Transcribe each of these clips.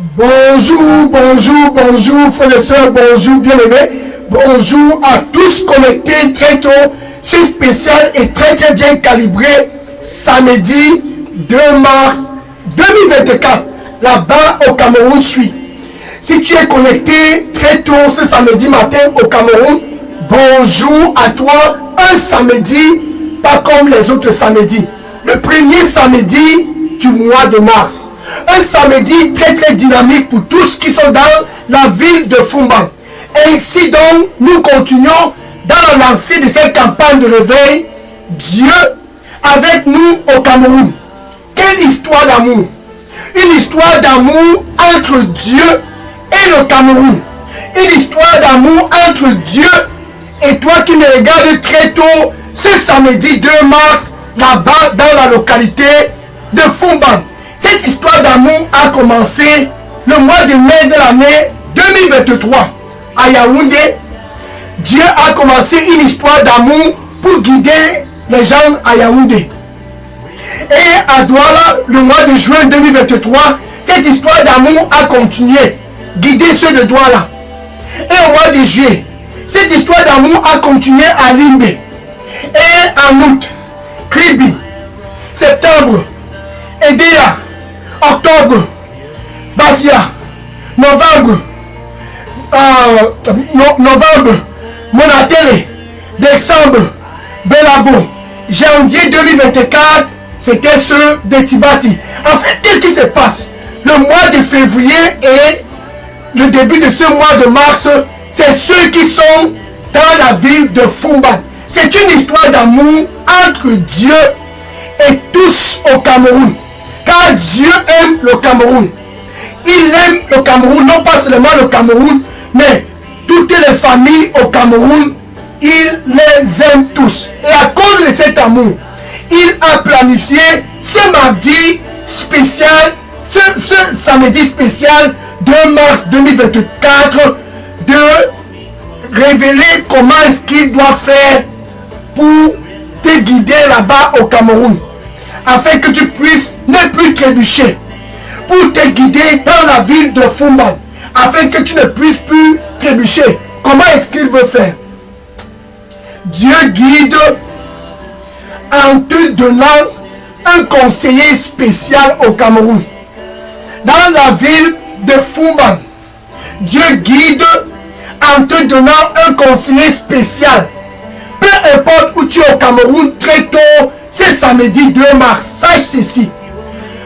Bonjour, bonjour, bonjour, frères et sœurs, bonjour, bien-aimés. Bonjour à tous connectés très tôt. C'est spécial et très très bien calibré. Samedi 2 mars 2024, là-bas au Cameroun suit. Si tu es connecté très tôt ce samedi matin au Cameroun, bonjour à toi. Un samedi, pas comme les autres samedis. Le premier samedi du mois de mars. Un samedi très très dynamique pour tous qui sont dans la ville de Fumban. Ainsi donc, nous continuons dans la lancée de cette campagne de réveil. Dieu avec nous au Cameroun. Quelle histoire d'amour! Une histoire d'amour entre Dieu et le Cameroun. Une histoire d'amour entre Dieu et toi qui me regardes très tôt ce samedi 2 mars là-bas dans la localité de Fumban. Cette histoire d'amour a commencé le mois de mai de l'année 2023 à Yaoundé. Dieu a commencé une histoire d'amour pour guider les gens à Yaoundé. Et à Douala, le mois de juin 2023, cette histoire d'amour a continué, guider ceux de Douala. Et au mois de juillet, cette histoire d'amour a continué à Limbe. Et en août, Kribi. Septembre, Edea. Octobre, Bafia. Novembre, Monatele. Décembre, Belabo. Janvier 2024, c'était ceux de Tibati. En fait, qu'est-ce qui se passe? Le mois de février et le début de ce mois de mars, c'est ceux qui sont dans la ville de Fumban. C'est une histoire d'amour entre Dieu et tous au Cameroun. Car Dieu aime le Cameroun. Il aime le Cameroun, non pas seulement le Cameroun, mais toutes les familles au Cameroun, il les aime tous. Et à cause de cet amour, il a planifié ce mardi spécial, ce samedi spécial 2 mars 2024, de révéler comment est-ce qu'il doit faire pour te guider là-bas au Cameroun, afin que tu puisses ne plus trébucher, pour te guider dans la ville de Fumban, afin que tu ne puisses plus trébucher. Comment est-ce qu'il veut faire? Dieu guide en te donnant un conseiller spécial au Cameroun. Dans la ville de Fumban, Dieu guide en te donnant un conseiller spécial. Peu importe où tu es au Cameroun, très tôt, c'est samedi 2 mars. Sache ceci.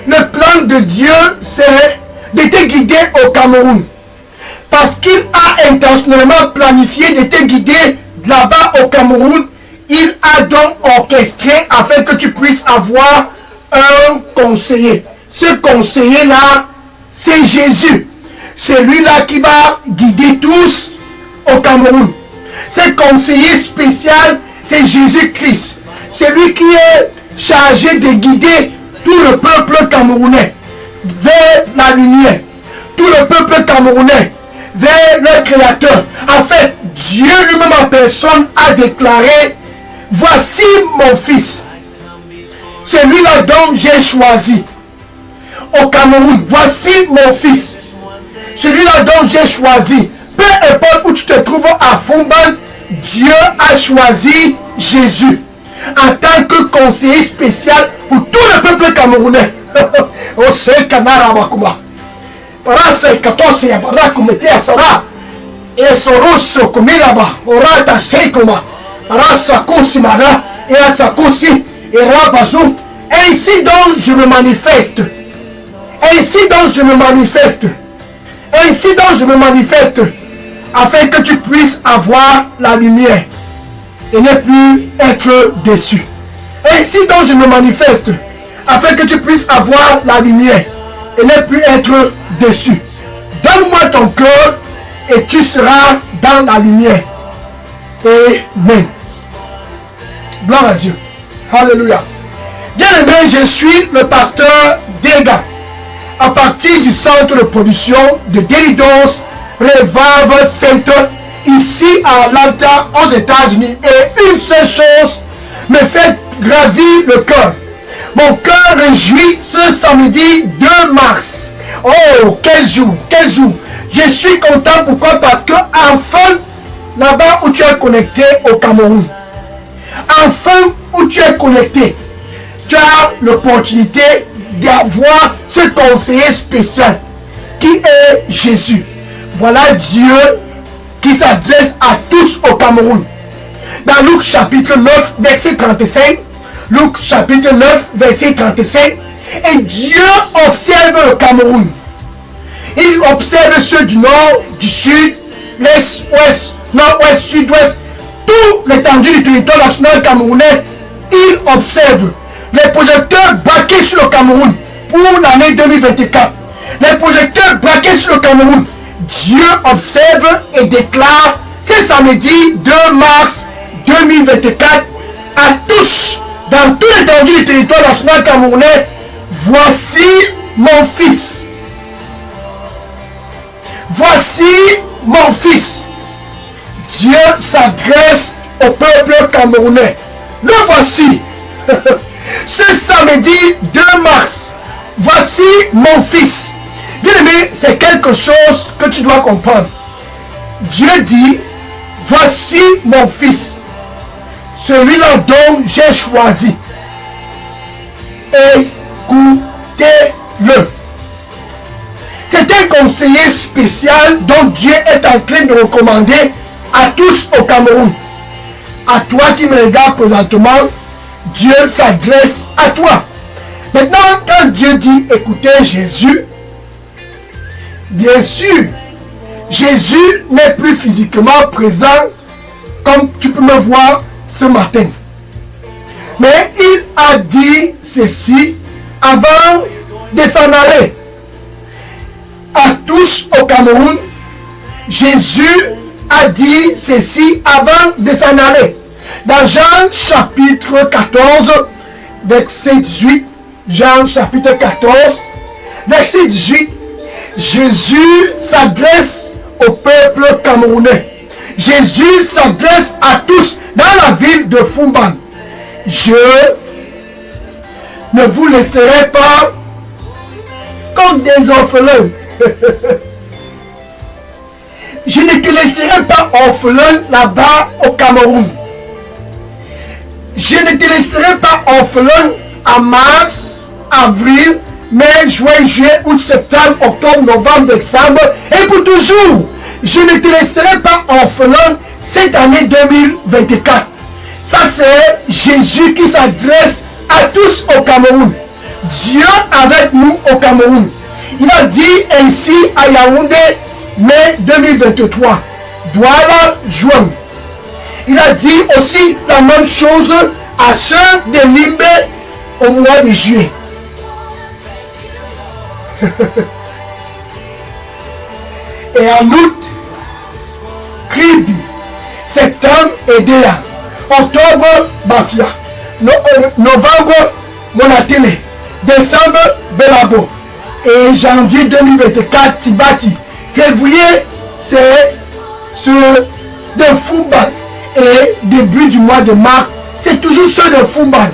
Le plan de Dieu, c'est de te guider au Cameroun. Parce qu'il a intentionnellement planifié de te guider là-bas au Cameroun. Il a donc orchestré afin que tu puisses avoir un conseiller. Ce conseiller-là, c'est Jésus. C'est lui-là qui va guider tous au Cameroun. Ce conseiller spécial, c'est Jésus-Christ. C'est lui qui est chargé de guider tout le peuple camerounais vers la lumière. Tout le peuple camerounais vers le Créateur. En fait, Dieu lui-même en personne a déclaré: voici mon fils. C'est lui-là dont j'ai choisi au Cameroun. Voici mon fils. Celui-là dont j'ai choisi. Peu importe où tu te trouves à Fumban, Dieu a choisi Jésus en tant que conseiller spécial pour tout le peuple camerounais. Oh, c'est Kanara Makuma. Rasa 14 ya baraka umetea sara. Et Soros Kumiraba. Orata Seikoma. Rasa Kusimara. Et Rasa Kusi. Et Rabazou. Ainsi donc je me manifeste. Ainsi donc je me manifeste. Ainsi donc je me manifeste. Afin que tu puisses avoir la lumière et ne plus être déçu. Ainsi donc je me manifeste, afin que tu puisses avoir la lumière et ne plus être déçu. Donne-moi ton cœur et tu seras dans la lumière. Amen. Gloire à Dieu. Alléluia. Bien aimé, je suis le pasteur Dega, à partir du centre de production de délivrance Revival Center ici à Atlanta aux États-Unis. Et une seule chose me fait gravir le cœur. Mon cœur réjouit ce samedi 2 mars Oh, quel jour, quel jour. Je suis content, pourquoi? Parce que enfin, là-bas où tu es connecté au Cameroun, enfin où tu es connecté, tu as l'opportunité d'avoir ce conseiller spécial qui est Jésus. Voilà Dieu qui s'adresse à tous au Cameroun. Dans Luc chapitre 9, verset 35, Luc chapitre 9, verset 35, et Dieu observe le Cameroun. Il observe ceux du nord, du sud, l'est, ouest, nord-ouest, sud-ouest, tout l'étendue du territoire national camerounais. Il observe les projecteurs braqués sur le Cameroun pour l'année 2024. Les projecteurs braqués sur le Cameroun. Dieu observe et déclare ce samedi 2 mars 2024 à tous, dans tout l'étendue du territoire national camerounais, voici mon fils. Voici mon fils. Dieu s'adresse au peuple camerounais. Le voici. Ce samedi 2 mars, voici mon fils. Bien aimé, c'est quelque chose que tu dois comprendre. Dieu dit, voici mon fils, celui-là dont j'ai choisi. Écoutez-le. C'est un conseiller spécial dont Dieu est en train de recommander à tous au Cameroun. À toi qui me regardes présentement, Dieu s'adresse à toi. Maintenant, quand Dieu dit écoutez Jésus, bien sûr, Jésus n'est plus physiquement présent comme tu peux me voir ce matin. Mais il a dit ceci avant de s'en aller. À tous au Cameroun, Jésus a dit ceci avant de s'en aller. Dans Jean chapitre 14, verset 18, Jean chapitre 14, verset 18, Jésus s'adresse au peuple camerounais. Jésus s'adresse à tous dans la ville de Fumban. Je ne vous laisserai pas comme des orphelins. Je ne te laisserai pas orphelin là-bas au Cameroun. Je ne te laisserai pas orphelin en mars, avril, mai, juin, juillet, août, septembre, octobre, novembre, décembre et pour toujours. Je ne te laisserai pas orphelin cette année 2024. Ça c'est Jésus qui s'adresse à tous au Cameroun. Dieu avec nous au Cameroun. Il a dit ainsi à Yaoundé, mai 2023, Douala, juin. Il a dit aussi la même chose à ceux de Limbe au mois de juillet. Et en août, Kribi, septembre, Edea, octobre, Bafia, novembre, Monatele, décembre, Belabo, et janvier 2024, Tibati. Février, c'est ceux de Fumban. Et début du mois de mars, c'est toujours ceux de Fumban.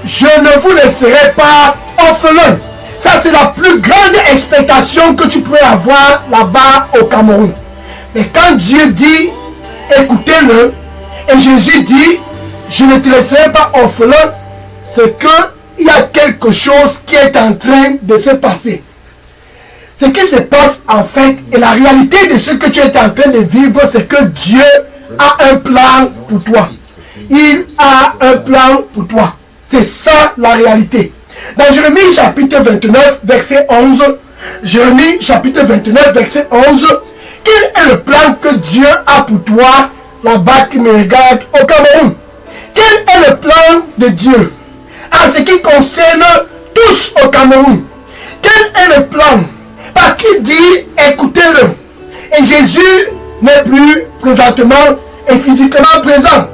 Je ne vous laisserai pas orphelin. Ça, c'est la plus grande expectation que tu pourrais avoir là-bas au Cameroun. Mais quand Dieu dit, écoutez-le, et Jésus dit, je ne te laisserai pas orphelin, c'est qu'il y a quelque chose qui est en train de se passer. Ce qui se passe en fait, et la réalité de ce que tu es en train de vivre, c'est que Dieu a un plan pour toi. Il a un plan pour toi. C'est ça la réalité. Dans Jérémie chapitre 29, verset 11, Jérémie chapitre 29, verset 11, quel est le plan que Dieu a pour toi là-bas qui me regarde au Cameroun? Quel est le plan de Dieu en ce qui concerne tous au Cameroun? Quel est le plan? Parce qu'il dit, écoutez-le. Et Jésus n'est plus présentement et physiquement présent.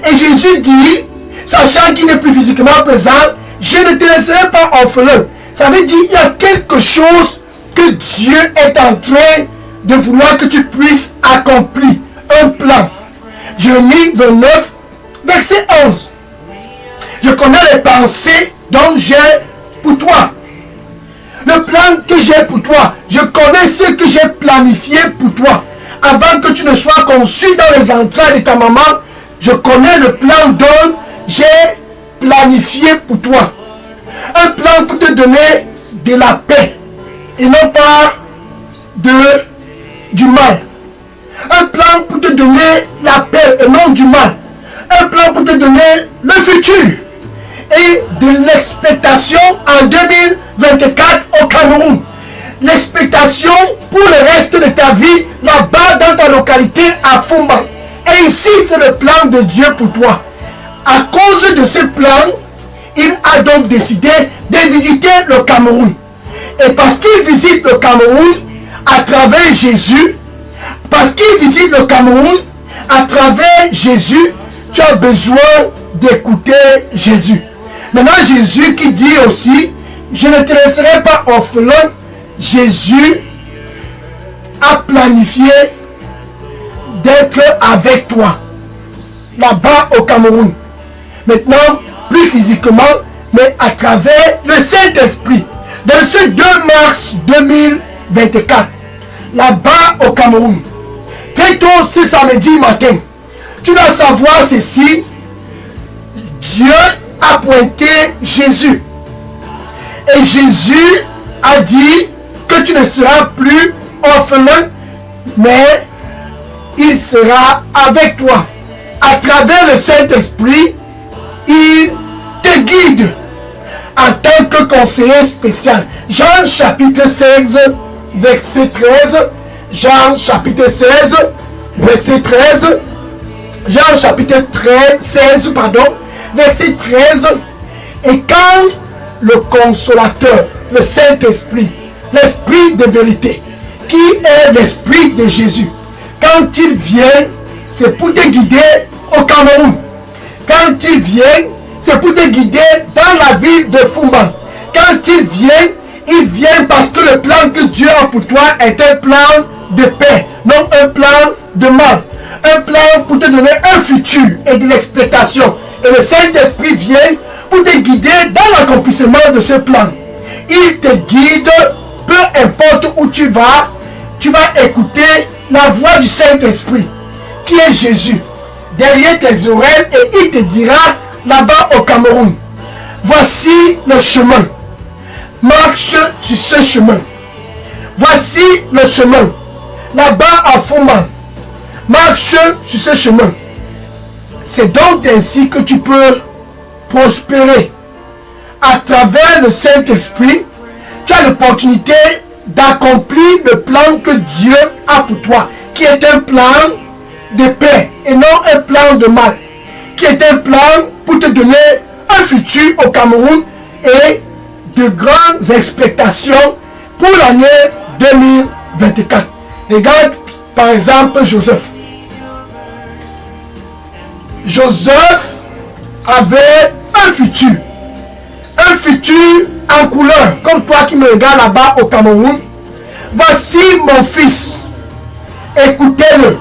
Et Jésus dit, sachant qu'il n'est plus physiquement présent, je ne te laisserai pas orphelin. Ça veut dire qu'il y a quelque chose que Dieu est en train de vouloir que tu puisses accomplir. Un plan. Jérémie 29, verset 11. Je connais les pensées dont j'ai pour toi. Le plan plan que j'ai pour toi. Je connais ce que j'ai planifié pour toi. Avant que tu ne sois conçu dans les entrailles de ta maman, je connais le plan dont j'ai planifié pour toi. Un plan pour te donner de la paix et non pas du mal. Un plan pour te donner la paix et non du mal. Un plan pour te donner le futur et de l'expectation en 2024 au Cameroun. L'expectation pour le reste de ta vie là-bas dans ta localité à Fumba. Et ici, c'est le plan de Dieu pour toi. À cause de ce plan, il a donc décidé de visiter le Cameroun. Et parce qu'il visite le Cameroun à travers Jésus, à travers Jésus, tu as besoin d'écouter Jésus. Maintenant, Jésus qui dit aussi, je ne te laisserai pas orphelin. Jésus a planifié d'être avec toi là-bas au Cameroun. Maintenant, plus physiquement, mais à travers le Saint-Esprit. Dans ce 2 mars 2024, là-bas au Cameroun, très tôt ce samedi matin, tu dois savoir ceci, Dieu a pointé Jésus. Et Jésus a dit que tu ne seras plus orphelin, mais il sera avec toi. À travers le Saint-Esprit, il te guide en tant que conseiller spécial. Jean chapitre 16, verset 13. Jean chapitre 16, verset 13. Jean chapitre 16, verset 13. Et quand le consolateur, le Saint-Esprit, l'Esprit de vérité, qui est l'Esprit de Jésus, quand il vient, c'est pour te guider au Cameroun. Quand il vient, c'est pour te guider dans la ville de Fumba. Quand il vient parce que le plan que Dieu a pour toi est un plan de paix, non un plan de mal. Un plan pour te donner un futur et de l'expectation. Et le Saint-Esprit vient pour te guider dans l'accomplissement de ce plan. Il te guide, peu importe où tu vas écouter la voix du Saint-Esprit, qui est Jésus, derrière tes oreilles, et il te dira là-bas au Cameroun, voici le chemin, marche sur ce chemin. Voici le chemin, là-bas à Fumba, marche sur ce chemin. C'est donc ainsi que tu peux prospérer. À travers le Saint-Esprit, tu as l'opportunité d'accomplir le plan que Dieu a pour toi, qui est un plan de paix et non un plan de mal, qui est un plan pour te donner un futur au Cameroun et de grandes expectations pour l'année 2024. Regarde par exemple Joseph. Joseph avait un futur en couleur, comme toi qui me regardes là-bas au Cameroun. Voici mon fils, écoutez-le.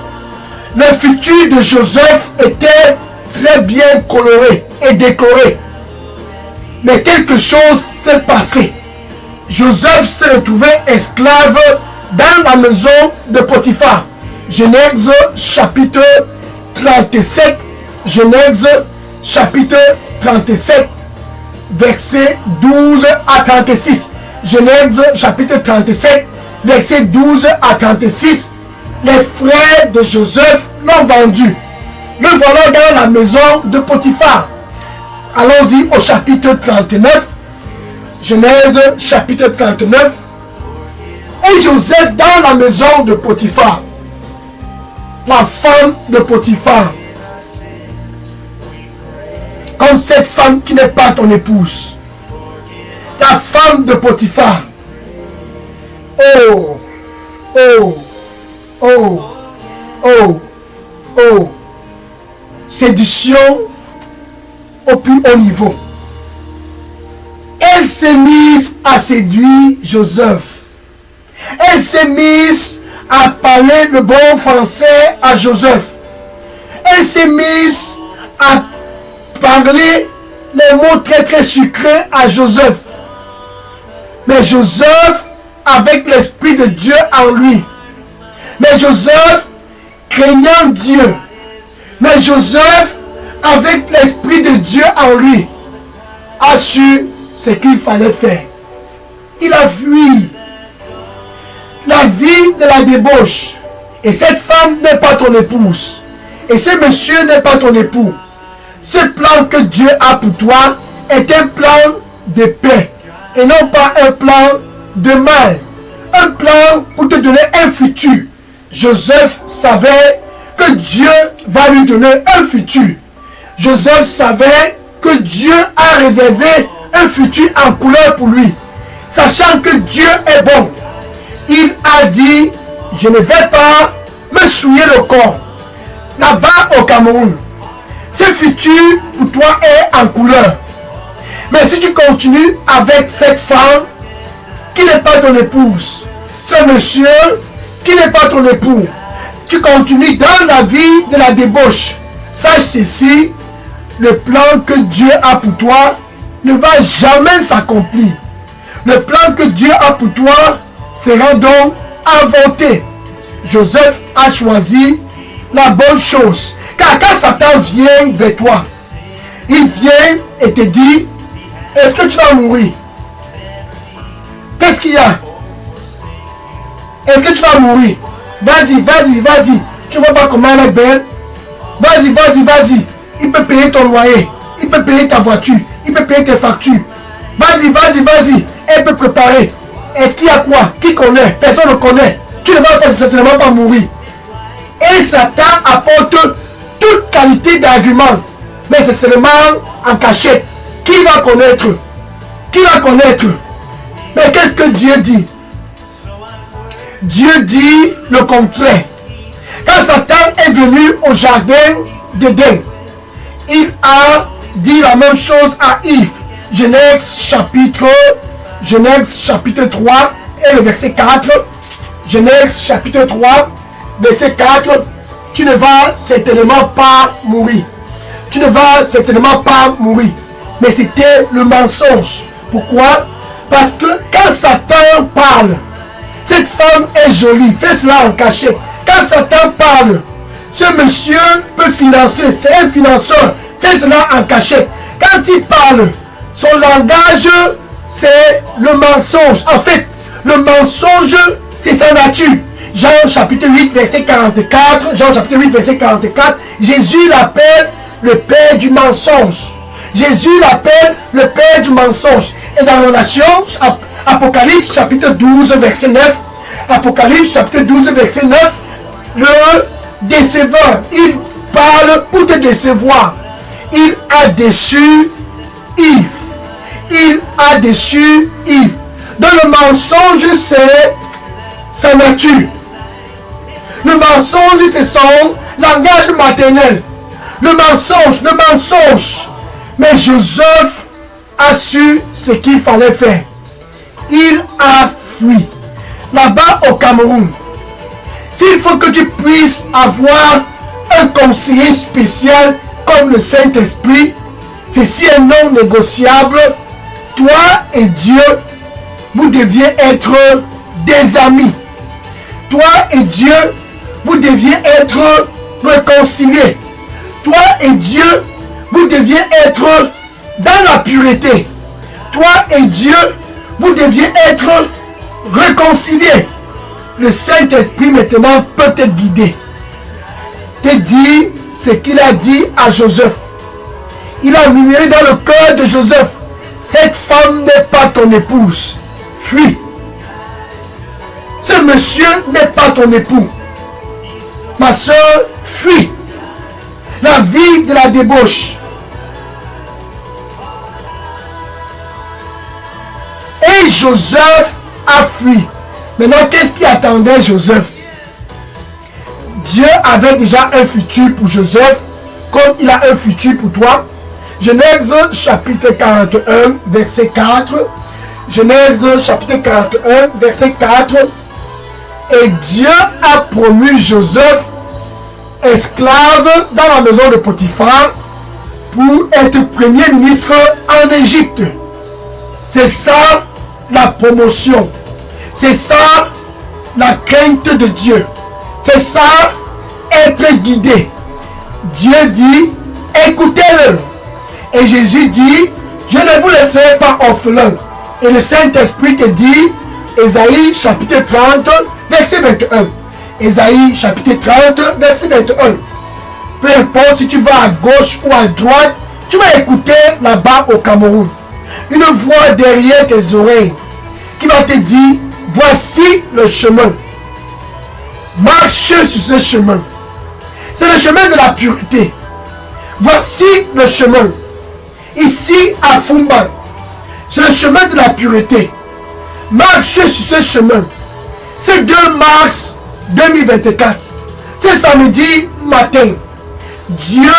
Le futur de Joseph était très bien coloré et décoré. Mais quelque chose s'est passé. Joseph s'est retrouvé esclave dans la maison de Potiphar. Genèse chapitre 37. Genèse chapitre 37. Versets 12 à 36. Genèse chapitre 37. Versets 12 à 36. Les frères de Joseph l'ont vendu. Le voilà dans la maison de Potiphar. Allons-y au chapitre 39. Genèse chapitre 39. Et Joseph dans la maison de Potiphar. La femme de Potiphar. Comme cette femme qui n'est pas ton épouse. La femme de Potiphar. Oh, oh, oh, oh, oh. Séduction au plus haut niveau. Elle s'est mise à séduire Joseph. Elle s'est mise à parler le bon français à Joseph. Elle s'est mise à parler les mots très très sucrés à Joseph. Mais Joseph avec l'Esprit de Dieu en lui. Mais Joseph, craignant Dieu, mais Joseph, avec l'Esprit de Dieu en lui, a su ce qu'il fallait faire. Il a fui la vie de la débauche. Et cette femme n'est pas ton épouse. Et ce monsieur n'est pas ton époux. Ce plan que Dieu a pour toi est un plan de paix et non pas un plan de mal. Un plan pour te donner un futur. Joseph savait que Dieu va lui donner un futur. Joseph savait que Dieu a réservé un futur en couleur pour lui. Sachant que Dieu est bon, il a dit, je ne vais pas me souiller le corps. Là-bas au Cameroun, ce futur pour toi est en couleur. Mais si tu continues avec cette femme qui n'est pas ton épouse, ce monsieur qui n'est pas ton époux, tu continues dans la vie de la débauche, sache ceci, le plan que Dieu a pour toi ne va jamais s'accomplir. Le plan que Dieu a pour toi sera donc inventé. Joseph a choisi la bonne chose. Car quand Satan vient vers toi, il vient et te dit, est-ce que tu vas mourir? Qu'est-ce qu'il y a? Est-ce que tu vas mourir? Vas-y, vas-y, vas-y. Tu ne vois pas comment elle est belle? Vas-y, vas-y, vas-y. Il peut payer ton loyer. Il peut payer ta voiture. Il peut payer tes factures. Vas-y, vas-y, vas-y. Elle peut préparer. Est-ce qu'il y a quoi? Qui connaît? Personne ne connaît. Tu ne vas certainement pas mourir. Et Satan apporte toute qualité d'argument. Mais c'est seulement en cachette. Qui va connaître? Qui va connaître? Mais qu'est-ce que Dieu dit? Dieu dit le contraire. Quand Satan est venu au jardin d'Éden, il a dit la même chose à Yves. Genèse chapitre 3 et le verset 4. Genèse chapitre 3, verset 4. Tu ne vas certainement pas mourir. Tu ne vas certainement pas mourir. Mais c'était le mensonge. Pourquoi? Parce que quand Satan parle, cette femme est jolie, fais cela en cachette. Quand Satan parle, ce monsieur peut financer, c'est un financeur, fais cela en cachette. Quand il parle, son langage, c'est le mensonge. En fait, le mensonge, c'est sa nature. Jean chapitre 8, verset 44, Jean chapitre 8, verset 44, Jésus l'appelle le père du mensonge. Jésus l'appelle le père du mensonge. Et dans la relation, Apocalypse chapitre 12, verset 9, Apocalypse chapitre 12, verset 9, le déceveur, il parle pour te décevoir. Il a déçu Yves. Il a déçu Yves. Dans le mensonge, c'est sa nature. Le mensonge, c'est son langage maternel. Le mensonge. Mais Joseph a su ce qu'il fallait faire. Il a fui. Là-bas au Cameroun, s'il faut que tu puisses avoir un conseiller spécial comme le Saint-Esprit, c'est si un non négociable, toi et Dieu, vous deviez être des amis. Toi et Dieu, vous deviez être réconciliés. Toi et Dieu, vous deviez être dans la pureté. Toi et Dieu, vous deviez être réconciliés. Le Saint-Esprit maintenant peut te guider. Te dire ce qu'il a dit à Joseph. Il a murmuré dans le cœur de Joseph. Cette femme n'est pas ton épouse. Fuis. Ce monsieur n'est pas ton époux. Ma soeur, fuis. La vie de la débauche. Et Joseph a fui. Maintenant, qu'est-ce qui attendait Joseph? Dieu avait déjà un futur pour Joseph, comme il a un futur pour toi. Genèse chapitre 41, verset 4. Genèse chapitre 41, verset 4. Et Dieu a promu Joseph esclave dans la maison de Potiphar pour être premier ministre en Égypte. C'est ça la promotion. C'est ça la crainte de Dieu. C'est ça être guidé. Dieu dit, écoutez-le. Et Jésus dit, je ne vous laisserai pas orphelin. Et le Saint-Esprit te dit, Ésaïe chapitre 30, verset 21. Ésaïe chapitre 30, verset 21. Peu importe si tu vas à gauche ou à droite, tu vas écouter là-bas au Cameroun une voix derrière tes oreilles qui va te dire, voici le chemin. Marche sur ce chemin. C'est le chemin de la pureté. Voici le chemin. Ici à Fumba, c'est le chemin de la pureté. Marche sur ce chemin. C'est 2 mars 2024. C'est samedi matin. Dieu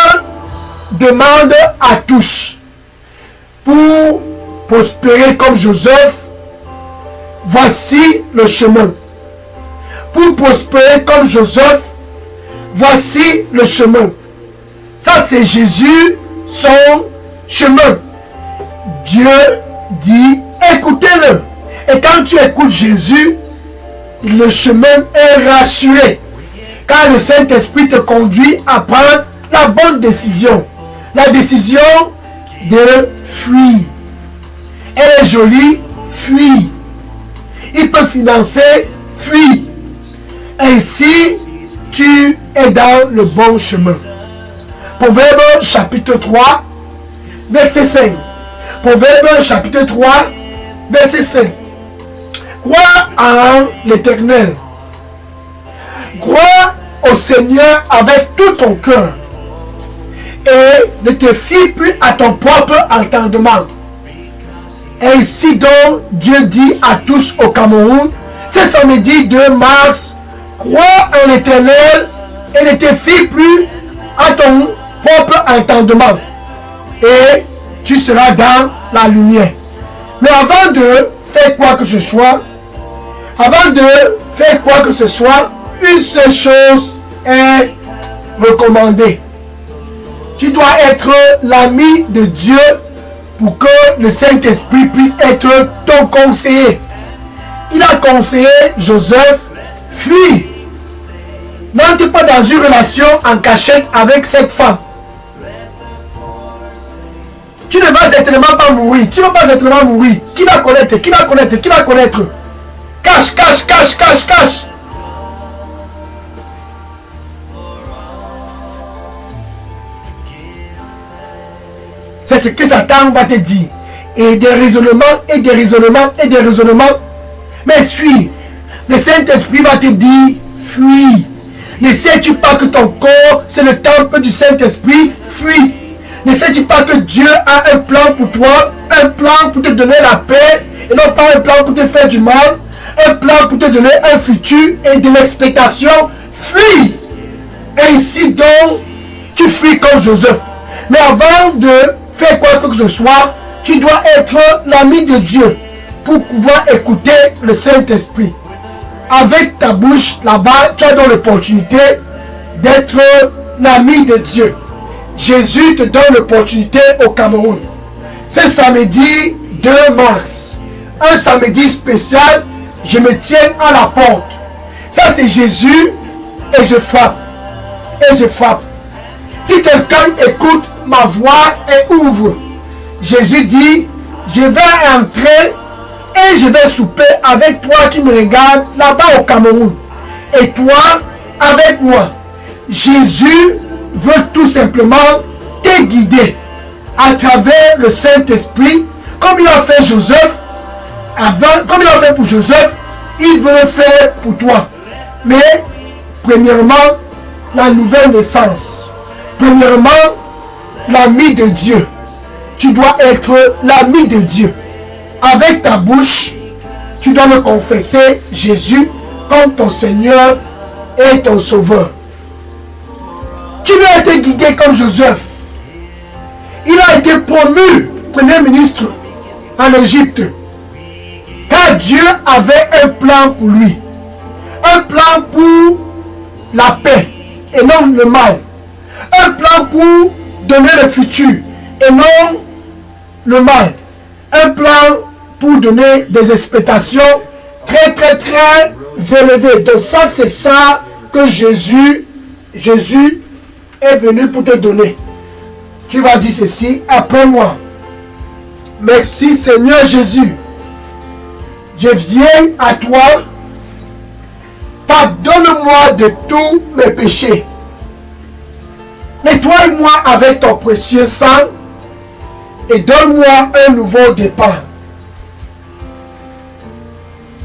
demande à tous pour prospérer comme Joseph. Voici le chemin. Pour prospérer comme Joseph, voici le chemin. Ça, c'est Jésus, son chemin. Dieu dit, écoutez-le. Et quand tu écoutes Jésus, le chemin est rassuré. Car le Saint-Esprit te conduit à prendre la bonne décision. La décision de fuir. Elle est jolie, fuis. Il peut financer, fuis. Ainsi, tu es dans le bon chemin. Proverbe chapitre 3, verset 5. Proverbe chapitre 3, verset 5. Crois en l'Éternel. Crois au Seigneur avec tout ton cœur. Et ne te fie plus à ton propre entendement. Ainsi donc, Dieu dit à tous au Cameroun, ce samedi 2 mars, crois en l'Éternel et ne te fie plus à ton propre entendement. Et tu seras dans la lumière. Mais avant de faire quoi que ce soit, une seule chose est recommandée. Tu dois être l'ami de Dieu pour que le Saint-Esprit puisse être ton conseiller. Il a conseillé Joseph, fuis. N'entre pas dans une relation en cachette avec cette femme. Tu ne vas certainement pas mourir. Tu ne vas pas certainement mourir. Qui va connaître? Qui va connaître? Qui va connaître? Cache, cache, cache, cache, cache. C'est ce que Satan va te dire. Et des raisonnements, et des raisonnements, et des raisonnements. Mais suis. Le Saint-Esprit va te dire, fuis. Ne sais-tu pas que ton corps, c'est le temple du Saint-Esprit? Fuis. Ne sais-tu pas que Dieu a un plan pour toi? Un plan pour te donner la paix, et non pas un plan pour te faire du mal. Un plan pour te donner un futur et de l'expectation. Fuis. Ainsi donc, tu fuis comme Joseph. Mais avant de faire quoi que ce soit, tu dois être l'ami de Dieu pour pouvoir écouter le Saint-Esprit. Avec ta bouche là-bas, tu as donc l'opportunité d'être l'ami de Dieu. Jésus te donne l'opportunité au Cameroun. C'est samedi 2 mars. Un samedi spécial, je me tiens à la porte. Ça c'est Jésus et je frappe. Et je frappe. Si quelqu'un écoute ma voix et ouvre, Jésus dit, je vais entrer et je vais souper avec toi qui me regarde là-bas au Cameroun. Et toi avec moi. Jésus veut tout simplement te guider à travers le Saint-Esprit, comme il a fait Joseph. Comme il a fait pour Joseph, il veut le faire pour toi. Mais, premièrement, la nouvelle naissance. Premièrement, l'ami de Dieu. Tu dois être l'ami de Dieu. Avec ta bouche, tu dois me confesser Jésus comme ton Seigneur et ton Sauveur. Tu dois être guidé comme Joseph. Il a été promu Premier ministre en Égypte. Car Dieu avait un plan pour lui. Un plan pour la paix et non le mal. Un plan pour donner le futur et non le mal. Un plan pour donner des expectations très très élevé. Donc ça, c'est ça que Jésus est venu pour te donner. Tu vas dire ceci après moi. Merci Seigneur Jésus. Je viens à toi. Pardonne-moi de tous mes péchés. Nettoie-moi avec ton précieux sang et donne-moi un nouveau départ.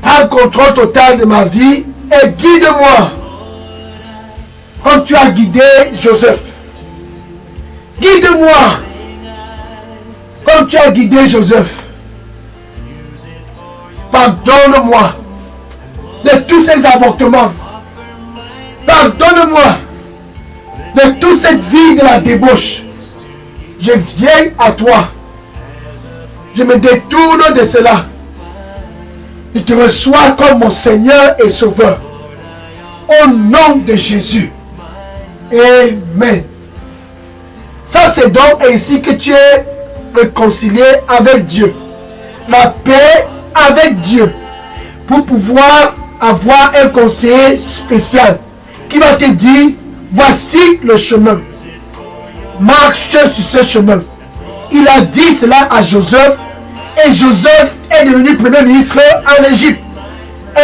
Prends contrôle total de ma vie et guide-moi comme tu as guidé Joseph. Guide-moi comme tu as guidé Joseph. Pardonne-moi de tous ces avortements. Pardonne-moi de toute cette vie de la débauche. Je viens à toi. Je me détourne de cela. Je te reçois comme mon Seigneur et Sauveur. Au nom de Jésus. Amen. Ça, c'est donc ainsi que tu es réconcilié avec Dieu. La paix avec Dieu. Pour pouvoir avoir un conseiller spécial qui va te dire, voici le chemin. Marche sur ce chemin. Il a dit cela à Joseph et Joseph est devenu premier ministre en Égypte.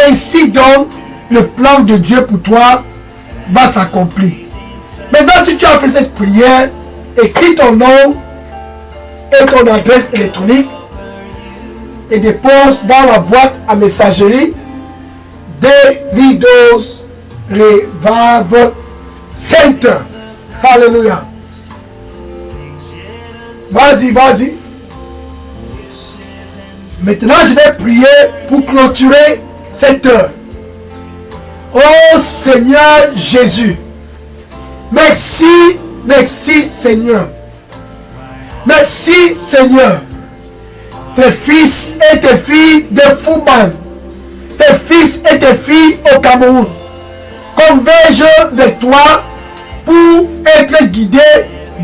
Ainsi donc, le plan de Dieu pour toi va s'accomplir. Maintenant, si tu as fait cette prière, écris ton nom et ton adresse électronique et dépose dans la boîte à messagerie des Leaders Revival Center. Alléluia. Vas-y, vas-y. Maintenant, je vais prier pour clôturer cette heure. Oh Seigneur Jésus. Merci, merci Seigneur. Merci Seigneur. Tes fils et tes filles de Fouman, tes fils et tes filles au Cameroun, convergent vers toi pour être guidés,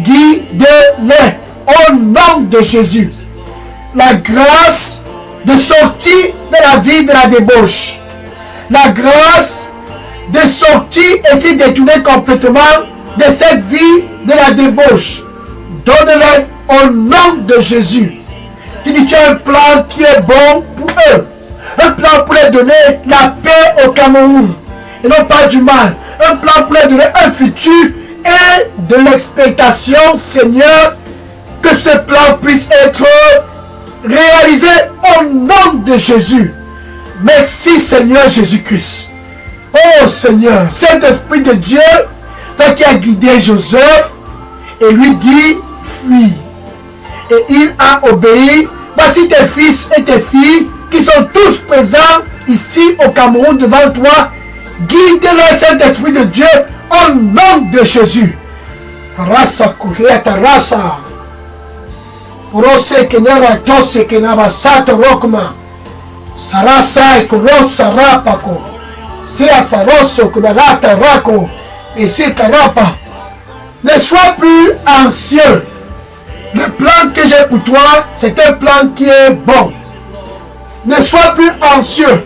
guide-les au nom de Jésus. La grâce de sortir de la vie de la débauche, la grâce de sortir et se détourner complètement de cette vie de la débauche, donne-les au nom de Jésus. Tu dis tu as un plan qui est bon pour eux. Un plan pour leur donner la paix au Cameroun. Et non pas du mal. Un plan pour leur donner un futur et de l'expectation, Seigneur, que ce plan puisse être réalisé au nom de Jésus. Merci Seigneur Jésus-Christ. Oh Seigneur, Saint-Esprit de Dieu, toi qui as guidé Joseph et lui dit, fuis. Et il a obéi. Voici tes fils et tes filles qui sont tous présents ici au Cameroun devant toi. Guide-les, Saint-Esprit de Dieu, au nom de Jésus. Rasa kuriata rasa. Rose kenara tose kenaba sato rokma. Sarasa ekoro sarapako. Sia saroso kubarata rako. Et c'est karapa. Ne sois plus anxieux. Le plan que j'ai pour toi, c'est un plan qui est bon. Ne sois plus anxieux.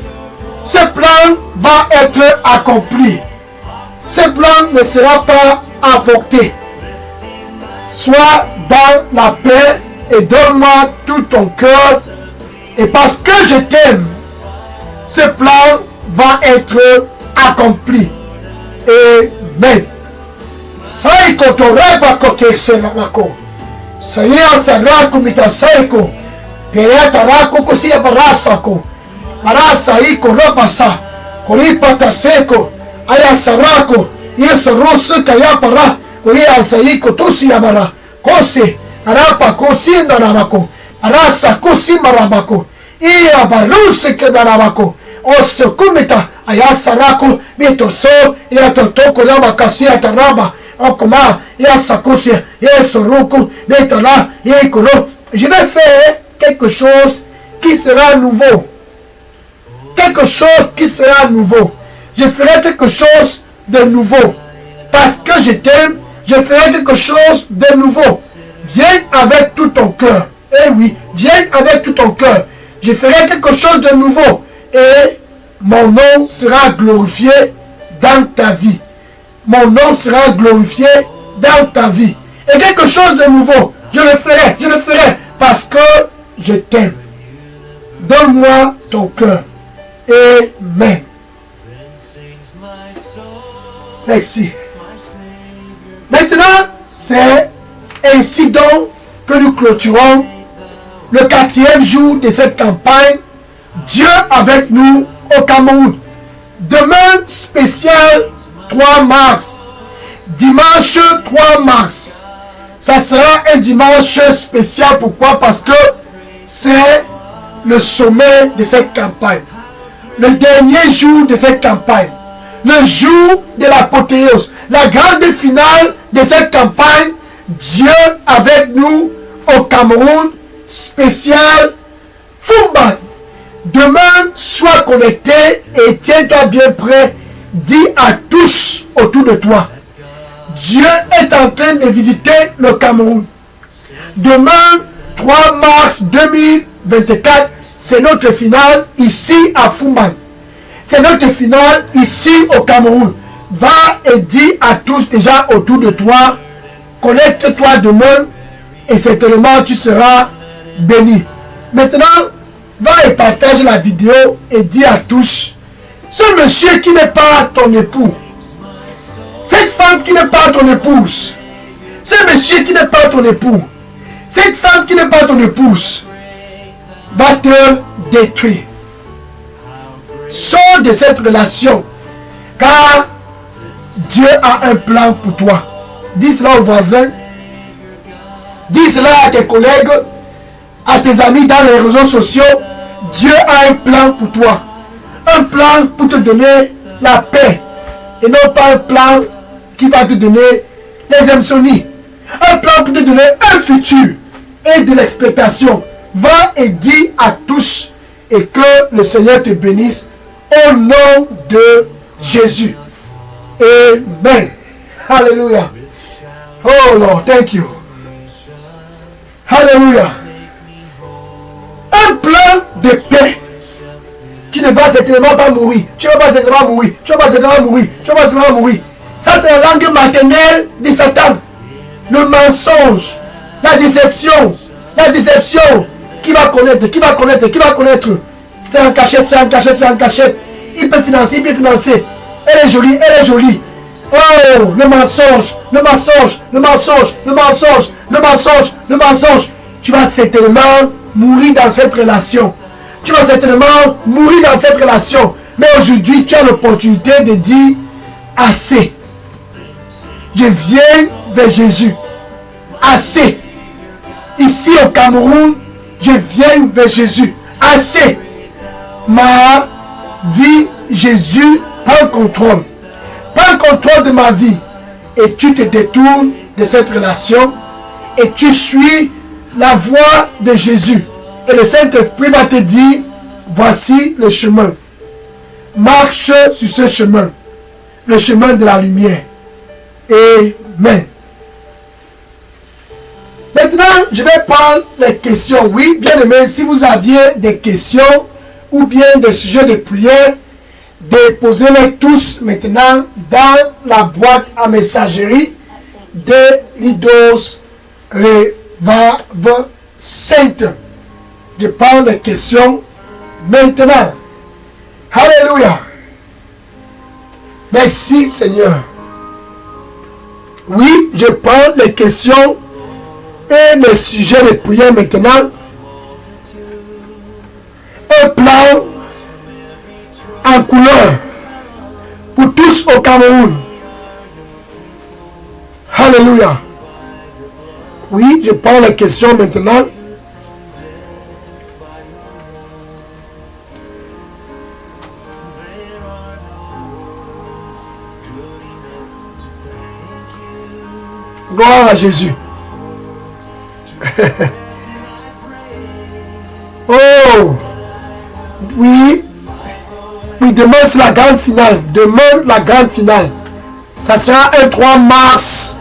Ce plan va être accompli. Ce plan ne sera pas avorté. Sois dans la paix et donne-moi tout ton cœur. Et parce que je t'aime, ce plan va être accompli. Amen. Saiko toreba koke senamako. Saya sarako mitasaiko. Pereata rako kosia barasako. Barasa iko robasa. Koripa kaseko. Aya sarako. Yeso rosu kaya para. Koya saiko tosi yamara. Kose. Arapa kosi naramako. Arasa kosi maramako. Iya baruse kedarabako. Oso kumita. Aya sarako. Mito so. Iya totoko lama kasia taraba. Okoma. Iya sakosia. Yeso roku. Mito la. Yekoro. Je vais faire quelque chose qui sera nouveau. Quelque chose qui sera nouveau. Je ferai quelque chose de nouveau. Parce que je t'aime, je ferai quelque chose de nouveau. Viens avec tout ton cœur. Eh oui, viens avec tout ton cœur. Je ferai quelque chose de nouveau. Et mon nom sera glorifié dans ta vie. Mon nom sera glorifié dans ta vie. Et quelque chose de nouveau, je le ferai parce que je t'aime. Donne-moi ton cœur. Amen. Merci. Maintenant, c'est ainsi donc que nous clôturons le 4e jour de cette campagne. Dieu avec nous au Cameroun. Demain, spécial 3 mars. Dimanche 3 mars. Ça sera un dimanche spécial. Pourquoi? Parce que c'est le sommet de cette campagne. Le dernier jour de cette campagne. Le jour de l'apothéose. La grande finale de cette campagne. Dieu avec nous au Cameroun. Spécial Fumban. Demain, sois connecté et tiens-toi bien prêt. Dis à tous autour de toi. Dieu est en train de visiter le Cameroun. Demain, 3 mars 2024, c'est notre finale ici à Fumban. C'est notre finale ici au Cameroun. Va et dis à tous déjà autour de toi. Connecte-toi demain et certainement tu seras béni. Maintenant, va et partage la vidéo et dis à tous, ce monsieur qui n'est pas ton époux, cette femme qui n'est pas ton épouse, ce monsieur qui n'est pas ton époux, cette femme qui n'est pas ton épouse, va te détruire. Sors de cette relation, car Dieu a un plan pour toi. Dis cela aux voisins, dis cela à tes collègues, à tes amis dans les réseaux sociaux. Dieu a un plan pour toi. Un plan pour te donner la paix. Et non pas un plan qui va te donner les insomnies. Un plan pour te donner un futur et de l'expectation. Va et dis à tous et que le Seigneur te bénisse au nom de Jésus. Amen. Alléluia. Oh Lord, thank you. Alléluia. Un plan de paix. Tu ne vas certainement pas mourir. Tu ne vas pas certainement mourir. Tu ne vas pas certainement mourir. Tu ne vas pas certainement mourir. Ça, c'est la langue maternelle de Satan. Le mensonge, la déception. La déception. Qui va connaître? Qui va connaître? Qui va connaître? C'est en cachette, c'est en cachette, c'est en cachette. Il peut financer, il peut financer. Elle est jolie, elle est jolie. Oh, le mensonge, le mensonge, le mensonge, le mensonge, le mensonge, le mensonge. Tu vas certainement mourir dans cette relation. Tu vas certainement mourir dans cette relation. Mais aujourd'hui, tu as l'opportunité de dire assez. Je viens vers Jésus. Assez. Ici au Cameroun, je viens vers Jésus. Assez. Ma vie, Jésus prend contrôle. Prends contrôle de ma vie. Et tu te détournes de cette relation. Et tu suis la voie de Jésus. Et le Saint-Esprit va te dire, voici le chemin. Marche sur ce chemin. Le chemin de la lumière. Amen. Maintenant, je vais prendre les questions. Oui, bien aimé, si vous aviez des questions ou bien des sujets de prière, déposez-les tous maintenant dans la boîte à messagerie de l'Idos Revive Center. Je prends les questions maintenant. Alléluia. Merci Seigneur. Oui, je prends les questions et les sujets de prière maintenant. Un plan en couleur pour tous au Cameroun. Alléluia. Oui, je prends les questions maintenant. Gloire à Jésus. Oh, oui. Oui, demain c'est la grande finale. Demain, la grande finale. Ça sera un 3 mars.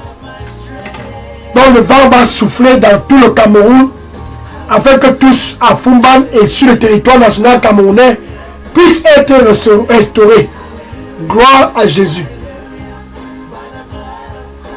Donc le vent va souffler dans tout le Cameroun. Afin que tous à Fumban et sur le territoire national camerounais puisse être restauré. Gloire à Jésus.